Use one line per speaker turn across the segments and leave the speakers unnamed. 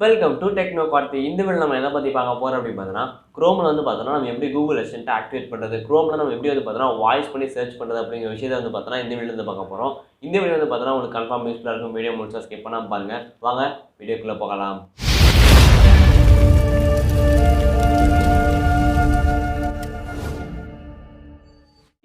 Welcome to techno Karthi. இந்த video நம்ம எதை பற்றி பார்க்க போகிறோம் அப்படின்னு பார்த்தோன்னா, குரோமில் வந்து பார்த்தோன்னா நம்ம எப்படி கூகுள் அசிஸ்டன்ட் ஆக்டிவேட் பண்ணுறது, குரோமில் நம்ம எப்படி வந்து பார்த்தோன்னா வாய்ஸ் பண்ணி சர்ச் பண்ணுறது அப்படிங்கிற விஷயத்தை வந்து பார்த்தோன்னா இந்த வீடியோ வந்து பார்க்க போகிறோம். இந்த வீடியோ வந்து பார்த்தோன்னா உங்களுக்கு கன்ஃபார்ம் யூஸ்ஃபுல்லாக இருக்கும். வீடியோ முடிச்சா ஸ்கிப் பண்ணாமல் பாருங்கள். வாங்க வீடியோக்குள்ளே போகலாம்.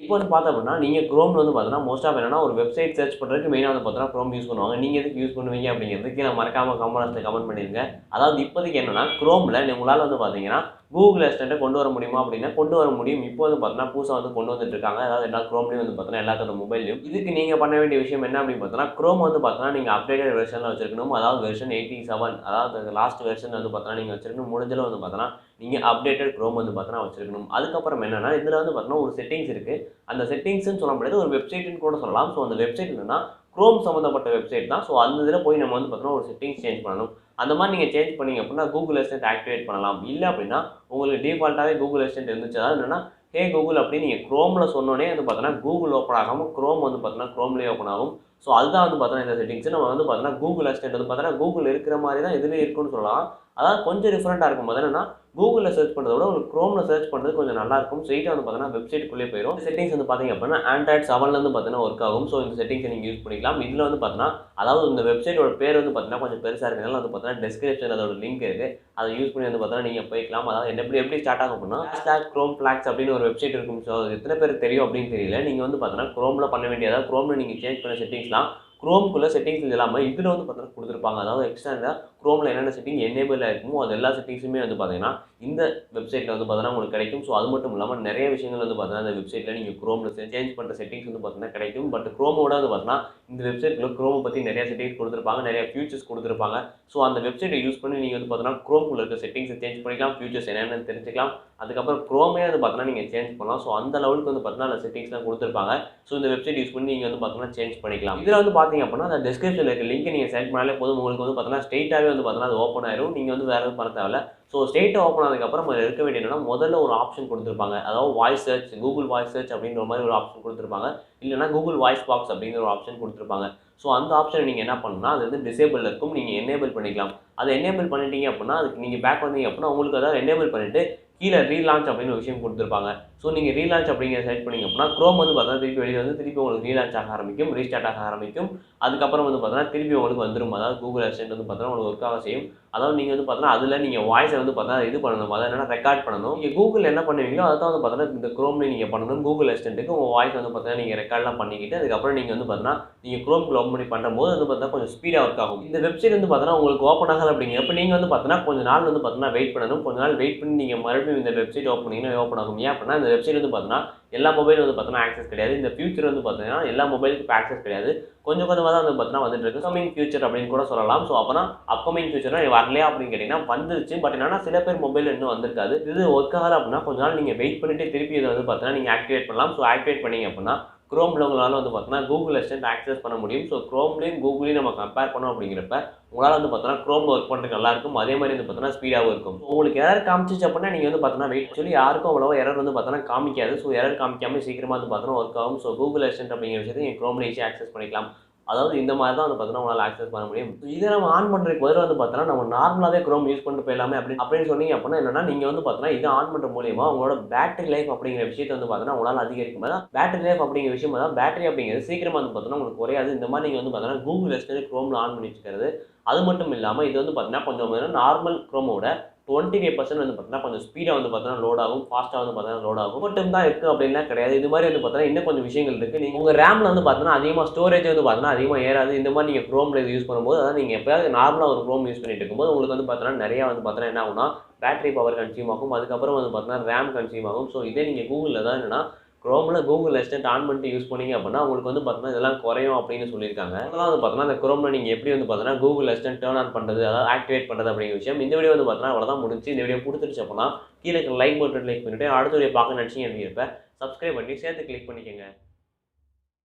இப்போ வந்து பார்த்தோம் அப்படின்னா, நீங்கள் குரோமில் வந்து பார்த்தோன்னா மோஸ்ட் ஆஃப் என்னன்னா ஒரு வெப்சைட் சர்ச் பண்ணுறதுக்கு மெயினாக வந்து பார்த்தோன்னா குரோம் யூஸ் பண்ணுவாங்க. நீங்கள் எதுக்கு யூஸ் பண்ணுவீங்க அப்படிங்கிறது கீழே மறக்காம கமெண்ட் பண்ணிடுங்க. அதாவது இப்போதைக்கு என்னன்னா குரோமில் உங்களால் வந்து பார்த்தீங்கன்னா கூகுள் அசிஸ்டண்ட்டை கொண்டு வர முடியுமா அப்படின்னா கொண்டு வர முடியும். இப்போ வந்து பார்த்தீங்கன்னா புதுசாக வந்து கொண்டு வந்துட்டு இருக்காங்க. அதாவது எல்லா குரோம்லேயும் வந்து பார்த்தீங்கன்னா எல்லாத்தோட மொபைலையும். இதுக்கு நீங்கள் பண்ண வேண்டிய விஷயம் என்ன அப்படின்னு பார்த்தோன்னா, குரோம் வந்து பார்த்தீங்கன்னா நீங்கள் அப்டேட்டட் வெர்ஷனில் வச்சிருக்கணும். அதாவது வெர்ஷன் 87, அதாவது லாஸ்ட் வெர்ஷன் வந்து பார்த்தீங்கன்னா நீங்கள் வச்சிருக்கணும். முடிஞ்சளவு வந்து பார்த்தீங்கன்னா நீங்கள் அப்டேட்டட் குரோம் வந்து பார்த்தீங்கன்னா வச்சிருக்கணும். அதுக்கப்புறம் என்னன்னா இதில் வந்து பார்த்தீங்கன்னா ஒரு செட்டிங்ஸ் இருக்குது. அந்த செட்டிங்ஸ்னு சொல்ல முடியாது, ஒரு வெப்சைட்னு கூட சொல்லலாம். ஸோ அந்த வெப்சைட் என்னன்னா குரோம் சம்மந்தப்பட்ட வெப்சைட் தான். ஸோ அந்த இதில் போய் நம்ம வந்து பார்த்தீங்கன்னா ஒரு செட்டிங்ஸ் சேஞ்ச் பண்ணணும். அந்த மாதிரி நீங்கள் சேஞ்ச் பண்ணீங்க அப்படின்னா கூகுள் அசிஸ்டன்ட் ஆக்டிவேட் பண்ணலாம். இல்லை அப்படின்னா உங்களுக்கு டிஃபால்ட்டாகவே கூகுள் அசிஸ்டன்ட் இருந்துச்சு. அதாவது என்னன்னா ஹே கூகுள் அப்படின்னு நீங்கள் குரோமில் சொன்னோன்னே வந்து பார்த்தீங்கன்னா கூகுள் ஓப்பன் ஆகாமல் குரோம் வந்து பார்த்தீங்கன்னா குரோம்லேயே ஓப்பன் ஆகும். ஸோ அதுதான் வந்து பார்த்தீங்கன்னா இந்த செட்டிங்ஸ். நம்ம வந்து பார்த்தீங்கன்னா கூகுள் அசிஸ்டன்ட் வந்து பார்த்தீங்கன்னா கூகுள் இருக்கிற மாதிரி தான் இதுலேயே இருக்குன்னு சொல்லலாம். அதாவது கொஞ்சம் டிஃப்ரெண்ட்டாக இருக்கும். போது என்னன்னா கூகுளில் சர்ச் பண்ணுறத விட ஒரு குரோமில் சர்ச் பண்ணுறது கொஞ்சம் நல்லாயிருக்கும். ஸ்ட்ரெயிட்டாக வந்து பார்த்தீங்கன்னா வெப்சைட்டுக்குள்ளே போயிடும். இந்த செட்டிங்ஸ் வந்து பார்த்தீங்க அப்படின்னா ஆண்ட்ராய்ட் 7லேருந்து பார்த்தீங்கன்னா ஒர்க் ஆகும். ஸோ இந்த செட்டிங்ஸை நீங்கள் யூஸ் பண்ணிக்கலாம். இதில் வந்து பார்த்தீங்கன்னா அதாவது இந்த வெப்சைட்டோட பேர் வந்து பார்த்தீங்கன்னா கொஞ்சம் பெருசாக இருக்கிறதுனால வந்து பார்த்தீங்கன்னா டிஸ்கிரிப்ஷன் அதோட லிங்க் இருக்குது. அதை யூஸ் பண்ணி வந்து பார்த்தீங்கன்னா நீங்கள் போய்க்கலாம். அதாவது எப்படி ஸ்டார்ட் ஆகும் அப்படின்னா க்ரோம் ஃபிளாக்ஸ் அப்படின்னு ஒரு வெப்சைட் இருக்கும். ஸோ எத்தனை பேர் தெரியும் அப்படின்னு தெரியல. நீங்கள் வந்து பார்த்தீங்கன்னா குரோமில் பண்ண வேண்டிய, அதாவது குரோமில் நீங்கள் சேஞ்ச் பண்ண செட்டிங்ஸ்லாம் குரோம்குள்ளே செட்டிங்ஸ் இல்லாமல் இதில் வந்து பார்த்தீங்கன்னா கொடுத்துருப்பாங்க. அதாவது எக்ஸ்ட்ரா குரோமில் என்னென்ன செட்டிங் எனேபிள் ஆகிருக்குமோ அது எல்லா செட்டிங்ஸுமே வந்து பார்த்தீங்கன்னா இந்த வெப்சைட்டில் வந்து பார்த்தீங்கன்னா உங்களுக்கு கிடைக்கும். ஸோ அது மட்டும் இல்லாமல் நிறைய விஷயங்கள் வந்து பார்த்தீங்கன்னா இந்த வெப்சைட்டில் நீங்கள் குரோமில் சேஞ்ச் பண்ணுற செட்டிங்ஸ் வந்து பார்த்தீங்கன்னா கிடைக்கும். பட் குரோமோட வந்து பார்த்தீங்கன்னா இந்த வெப்சைட்டில் குரோமை பற்றி நிறைய செட்டிங்ஸ் கொடுத்துருப்பாங்க, நிறைய ஃபியூச்சர்ஸ் கொடுத்துருப்பாங்க. ஸோ அந்த வெப்சைட்டை யூஸ் பண்ணி நீங்கள் வந்து பார்த்தீங்கன்னா குரோம்குள்ள இருக்க செட்டிங்ஸை சேஞ்ச் பண்ணிக்கலாம், ஃபியூச்சர்ஸ் என்னென்னு தெரிஞ்சுக்கலாம். அதுக்கப்புறம் குரோமே வந்து பார்த்தீங்கன்னா நீங்கள் சேஞ்ச் பண்ணலாம். ஸோ அந்த லெவலுக்கு வந்து பார்த்தீங்கன்னா அந்த செட்டிங்ஸ்லாம் கொடுத்துருப்பாங்க. ஸோ இந்த வெப்சைட் யூஸ் பண்ணி நீங்கள் வந்து பார்த்தீங்கன்னா சேஞ்ச் பண்ணிக்கலாம். இதில் வந்து பார்த்தீங்க அப்படின்னா அந்த டிஸ்கிரிப்ஷனில் இருக்க லிங்க் நீங்கள் செலக்ட் பண்ணாலே போதும். உங்களுக்கு வந்து பார்த்தீங்கன்னா ஸ்ட்ரெயிட்டாகவே வந்து பார்த்தீங்கன்னா அது ஓப்பன் ஆயிரும். நீங்கள் வந்து வேறு எதுவும் பண்ண தேவையில்ல. ஸோ ஸ்ட்ரெயிட்டாக ஓப்பன் ஆனதுக்கப்புறம் அதில் இருக்க வேண்டிய என்னன்னா முதல்ல ஒரு ஆப்ஷன் கொடுத்துருப்பாங்க. அதாவது voice search, Google voice search அப்படின்ற மாதிரி ஒரு ஆப்ஷன் கொடுத்துருப்பாங்க. இல்லைனா கூகுள் வாய்ஸ் பாக்ஸ் அப்படிங்கிற ஒரு ஆப்ஷன் கொடுத்துருப்பாங்க. ஸோ அந்த ஆப்ஷனை நீங்கள் என்ன பண்ணணும்னா அது வந்து டிசேபிள் இருக்கும், நீங்கள் எனேபிள் பண்ணிக்கலாம். அதை எனேபிள் பண்ணிட்டீங்க அப்படின்னா அதுக்கு நீங்கள் பேக் வந்தீங்க அப்படின்னா உங்களுக்கு அதாவது எனேபிள் பண்ணிவிட்டு கீழே ரீலான்ச் அப்படின்னு ஒரு விஷயம் கொடுத்துருப்பாங்க. ஸோ நீங்கள் ரீலான்ச் அப்படிங்கிற செலக்ட் பண்ணிங்க அப்படின்னா குரோம் வந்து பார்த்தீங்கன்னா திருப்பி வெளியே வந்து திருப்பி உங்களுக்கு ரீலான்ச் ஆக ஆரம்பிக்கும், ரீஸ்டார்ட் ஆக ஆரம்பிக்கும். அதுக்கப்புறம் வந்து பார்த்தீங்கன்னா திருப்பி உங்களுக்கு வந்துடும். அதாவது கூகுள் அசிஸ்டன்ட் வந்து பார்த்தீங்கன்னா உங்களுக்கு ஒர்க் ஆக செய்யும். அதாவது நீங்கள் வந்து பார்த்தீங்கன்னா அதில் நீங்கள் வாய்ஸை வந்து பார்த்தீங்கன்னா இது பண்ணணும், அதாவது என்னன்னா ரெக்கார்ட் பண்ணணும். நீங்கள் கூகுள் என்ன பண்ணுவீங்களோ அதை தான் வந்து பார்த்தீங்கன்னா இந்த குரோமில் நீங்கள் பண்ணணும். கூகுள் அசிஸ்டன்ட்டுக்கு உங்கள் வாய்ஸ் வந்து பார்த்தீங்கன்னா நீங்கள் ரெக்கார்ட்லாம் பண்ணிக்கிட்டு அதுக்கப்புறம் நீங்கள் வந்து பார்த்தீங்கன்னா நீங்கள் குரோம்குள்ள ஓப்பன் பண்ணி பண்ணும்போது வந்து பார்த்தீங்கன்னா கொஞ்சம் ஸ்பீடாக ஒர்க் ஆகும். இந்த வெப்சைட் வந்து பார்த்தீங்கன்னா உங்களுக்கு ஓப்பன் ஆகலை அப்படிங்கிறப்ப நீங்கள் வந்து பார்த்தீங்கன்னா கொஞ்சம் நாள் வந்து பார்த்தீங்கன்னா வெயிட் பண்ணணும். கொஞ்ச நாள் வெயிட் பண்ணி நீங்கள் மறுபடியும் இந்த வெப்சைட் ஓப்பன் பண்ணிங்கன்னா ஓப்பன் ஆகும். ஏன் அப்படின்னா இந்த வெப்சைட் வந்து பார்த்தீங்கன்னா எல்லா மொபைலும் வந்து பார்த்தீங்கன்னா ஆக்சஸ் கிடையாது. இந்த ஃபியூச்சர் வந்து பார்த்தீங்கன்னா எல்லா மொபைலுக்கு இப்போ ஆக்சஸ் கிடையாது. கொஞ்சமாக தான் வந்து பார்த்தீங்கன்னா வந்துட்டு இருக்கு. கமிங் ஃபியூச்சர் அப்படின்னு கூட சொல்லலாம். ஸோ அப்போனா அப்கமிங் ஃபியூச்சர்னா வரலையா அப்படின்னு கேட்டிங்கன்னா வந்துருச்சு. பட் என்னன்னா சில பேர் மொபைல் இன்னும் வந்திருக்காது. இது ஒர்க் ஆகலை அப்படின்னா கொஞ்ச நாள் நீங்கள் வெயிட் பண்ணிட்டு திருப்பி இதை வந்து பார்த்தீங்கன்னா நீங்கள் ஆக்டிவேட் பண்ணலாம். ஸோ ஆக்டிவேட் பண்ணீங்க அப்படின்னா குரோமில் உங்களால் வந்து பார்த்தீங்கன்னா கூகுள் அசிஸ்டன்ட் ஆக்சஸ் பண்ண முடியும். ஸோ குரோம்லேயும் கூகுளையும் நம்ம கம்பேர் பண்ணோம் அப்படிங்கிறப்ப உங்களால் வந்து பார்த்தீங்கன்னா குரோமில் ஒர்க் பண்ணுறதுக்கு நல்லாயிருக்கும். அதே மாதிரி வந்து பார்த்தீங்கன்னா ஸ்பீடாகவும் இருக்கும். உங்களுக்கு எரர் காமிச்சிச்சு அப்படின்னா நீங்கள் வந்து பார்த்தீங்கன்னா வெயிட் சொல்லி யாருக்கும் அவ்வளோவா எரர் வந்து பார்த்தீங்கன்னா காமிக்காது. ஸோ எரர் காமிக்காமல் சீக்கிரமாக வந்து பார்த்தீங்கன்னா ஒர்க் ஆகும். ஸோ கூகுள் அசிஸ்டன்ட் அப்படிங்கிற விஷயத்தை நீங்கள் குரோமில் ஈஸியாக ஆக்சஸ் பண்ணிக்கலாம். அதாவது இந்த மாதிரி தான் வந்து பார்த்தீங்கன்னா உங்களால் ஆக்சஸ் பண்ண முடியும். இதை நம்ம ஆன் பண்ணுறதுக்கு பதிலாக வந்து பார்த்தீங்கன்னா நம்ம நார்மலாகவே குரோம் யூஸ் பண்ணிட்டு போயிடலாமே அப்படின்னு சொன்னீங்க அப்படின்னா என்னன்னா நீங்கள் வந்து பார்த்தீங்கன்னா இதை ஆன் பண்ணுற மூலியமா உங்களோட பேட்டரி லைஃப் அப்படிங்கிற விஷயத்தை வந்து பார்த்தீங்கன்னா உங்களால் அதிகரிக்கும். அதான் பேட்டரி லைஃப் அப்படிங்கிற விஷயம், அதாவது பேட்டரி அப்படிங்கிறது சீக்கிரமாக வந்து பார்த்தீங்கன்னா உங்களுக்கு குறையாது. இந்த மாதிரி நீங்கள் வந்து பார்த்தீங்கன்னா கூகுள் அசிஸ்டன்ட் குரோமில் ஆன் பண்ணி வச்சுக்கிறது. அது மட்டும் இல்லாமல் இது வந்து பார்த்தீங்கன்னா கொஞ்சம் நார்மல் குரோமோட 25% வந்து பார்த்தீங்கன்னா கொஞ்சம் ஸ்பீடாக வந்து பார்த்தீங்கன்னா லோட் ஆகும், ஃபாஸ்ட்டாக வந்து பார்த்தீங்கன்னா லோட் ஆகும். மட்டும் தான் இருக்குது அப்படின்லாம் கிடையாது. இது மாதிரி வந்து பார்த்தீங்கன்னா இன்னும் கொஞ்சம் விஷயங்கள் இருக்குது. நீங்கள் உங்கள் ரேமில் வந்து பார்த்தீங்கன்னா அதிகமாக ஸ்டோரேஜ் வந்து பார்த்தீங்கன்னா அதிகமாக ஏறாது. இந்த மாதிரி நீங்கள் குரோமில் இது யூஸ் பண்ணும்போது, அதாவது நீங்கள் எப்போயாவது நார்மலாக ஒரு குரோம் யூஸ் பண்ணிட்டு இருக்கும்போது உங்களுக்கு வந்து பார்த்தீங்கன்னா நிறையா வந்து பார்த்தீங்கன்னா என்ன ஆகும்னா பேட்டரி பவர் கன்சியூம் ஆகும். அதுக்கப்புறம் வந்து பார்த்தீங்கன்னா ரேம் கன்சியூம் ஆகும். ஸோ இதே நீங்கள் கூகுளில் தான் என்னன்னா குரோமில் கூகுள் அசிஸ்டன்ட் ஆன் பண்ணிட்டு யூஸ் பண்ணீங்க அப்படின்னா உங்களுக்கு வந்து பார்த்தீங்கன்னா இதெல்லாம் குறையும் அப்படின்னு சொல்லியிருக்காங்க. அதெல்லாம் வந்து பார்த்தீங்கன்னா இந்த குரோமில் நீங்கள் எப்படி வந்து பார்த்தீங்கன்னா கூகுள் அசிஸ்டன்ட் டர்ன் ஆன் பண்ணுறது, அதாவது ஆக்டிவேட் பண்ணுறது அப்படிங்கிற விஷயம். இந்த வீடியோ வந்து பார்த்தீங்கன்னா அவ்வளோதான் முடிஞ்சு. இந்த வீடியோ பிடிச்சிருச்சு அப்படின்னா கீழே லைக் பட்டன் கிளிக் பண்ணிவிட்டு அடுத்த வீடியோ பார்க்க நினச்சிங்க அப்படிங்கிறப்ப சப்ஸ்கிரைப் பண்ணி சேர்த்து கிளிக் பண்ணிக்கோங்க.